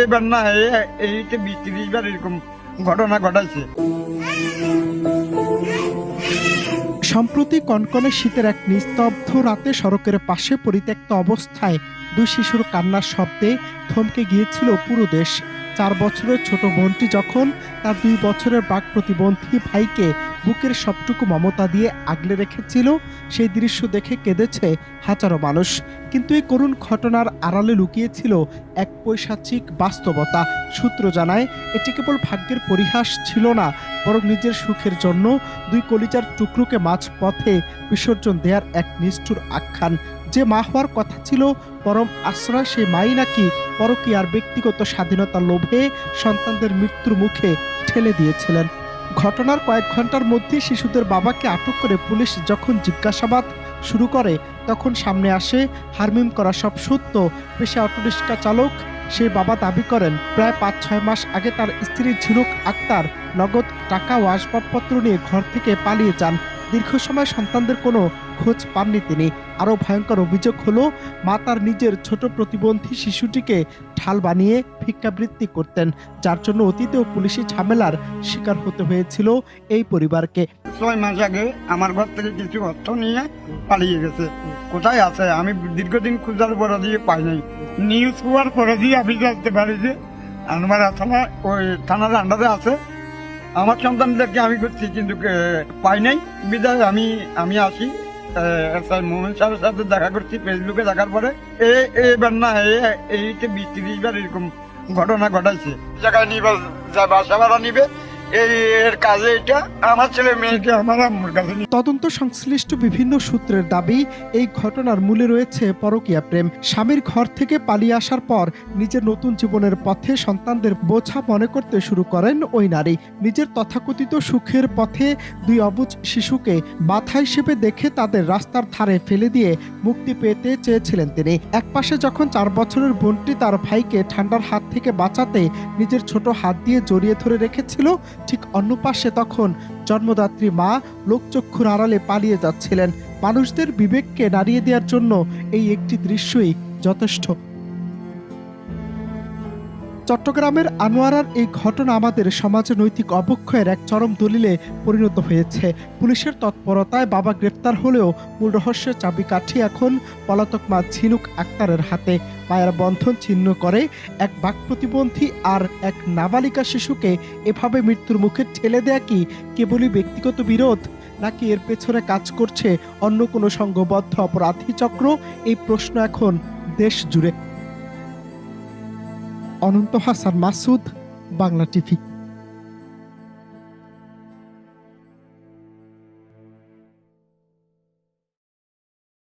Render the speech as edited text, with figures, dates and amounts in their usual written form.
এবার না এইতে 20-30 বার এরকম ঘটনা ঘটাইছে। সম্প্রতি কনকনে শীতের এক নিস্তব্ধ রাতে সড়কের পাশে পরিত্যক্ত অবস্থায় দুই শিশুর কান্নার শব্দে থমকে গিয়েছিল পুরো দেশ। 4 বছরের ছোট বোনটি যখন তার 2 বছরের প্রাক প্রতিবন্ধী ভাইকে বুকের সবটুকু মমতা দিয়ে আগলে রেখেছিল, সেই দৃশ্য দেখে কেঁদেছে হাজারো মানুষ। কিন্তু এই করুণ ঘটনার আড়ালে লুকিয়েছিল এক পৈশাচিক বাস্তবতা। সূত্র জানায়, এটি কেবল ভাগ্যের পরিহাস ছিল না, বরং নিজের সুখের জন্য দুই কলিজার টুকরোকে মাঝ পথে বিসর্জন দেওয়ার এক নিষ্ঠুর আখ্যান। যে মা হওয়ার কথা ছিল পরম আশ্রয়, সেই মাই নাকি পরকীয়ার ব্যক্তিগত স্বাধীনতার লোভে সন্তানদের মৃত্যুর মুখে ঠেলে দিয়েছিলেন। ঘটনার কয়েক ঘন্টার মধ্যে শিশুদের বাবাকে আটক করে পুলিশ যখন জিজ্ঞাসাবাদ শুরু করে, তখন সামনে আসে হারমিম করা সব সত্য। পেশা অটোরিক্সা চালক সেই বাবা দাবি করেন, প্রায় 5-6 মাস আগে তার স্ত্রী ঝিনুক আক্তার নগদ টাকা ও আসবাবপত্র নিয়ে ঘর থেকে পালিয়ে যান। দীর্ঘ সময় সন্তানদের কোনো খোঁজ পাননি তিনি। আরও ভয়ঙ্কর অভিযোগ হলো, মা তার নিজের ছোট প্রতিবন্ধী শিশুটিকে ঢাল বানিয়ে ভিক্ষাবৃত্তি করতেন, যার জন্য অতীতেও পুলিশি ঝামেলার শিকার হতে হয়েছিল এই পরিবারকে। 6 মাস আগে আমার ঘর থেকে কিছু অর্থ নিয়ে পালিয়ে গেছে। কোথায় আছে আমি দীর্ঘদিন খোঁজার পরে দিয়ে পাই নাই। নিউজ হওয়ার পরে দিয়ে আমি জানতে পারি যে আমার থানা ওই থানার আন্ডারে আছে। আমার সন্তানদেরকে আমি করছি কিন্তু পাই নাই। বিদায় আমি আসি মোহন সাহেবের সাথে দেখা করছি ফেসবুকে দেখার পরে এবার না এইতে 20-30 বার এরকম ঘটনা ঘটাইছে। জায়গায় নিবে বাসা ভাড়া নিবে এর কাজে এটা আমার ছেলে মেয়েকে আমার আম্মুর কাছে। তদন্ত সংশ্লিষ্ট বিভিন্ন সূত্রের দাবি, এই ঘটনার মূলে রয়েছে পরকীয়া প্রেম। স্বামীর ঘর থেকে পালিয়ে আসার পর নিজের নতুন জীবনের পথে সন্তানদের বোঝা মনে করতে শুরু করেন ওই নারী। নিজের তথাকথিত সুখের পথে দুই অবুঝ শিশুকে বাধা হিসেবে দেখে তাদের রাস্তার ধারে ফেলে দিয়ে মুক্তি পেতে চেয়েছিলেন তিনি। একপাশে যখন 4 বছরের বোনটি তার ভাইকে ঠান্ডার হাত থেকে বাঁচাতে নিজের ছোট হাত দিয়ে জড়িয়ে ধরে রেখেছিল, ঠিক অন্য পাশে তখন জন্মদাত্রী মা লোকচক্ষুর আড়ালে পালিয়ে যাচ্ছিলেন। মানুষদের বিবেককে নাড়িয়ে দেওয়ার জন্য এই একটি দৃশ্যই যথেষ্ট। চট্টগ্রামের আনোয়ারার এই ঘটনা আমাদের সমাজে নৈতিক অবক্ষয়ের এক চরম দলিলে পরিণত হয়েছে। পুলিশের তৎপরতায় বাবা গ্রেফতার হলেও মূল রহস্যের চাবিকাঠি এখন পলাতক মা ঝিনুক আক্তারের হাতে। মায়ের বন্ধন ছিন্ন করে এক বাক প্রতিবন্ধী আর এক নাবালিকা শিশুকে এভাবে মৃত্যুর মুখে ঠেলে দেয়া কি কেবলই ব্যক্তিগত বিরোধ, নাকি এর পেছনে কাজ করছে অন্য কোনো সংঘবদ্ধ অপরাধী চক্র? এই প্রশ্ন এখন দেশ জুড়ে। অনন্ত হাসান মাসুদ, বাংলা টিভি।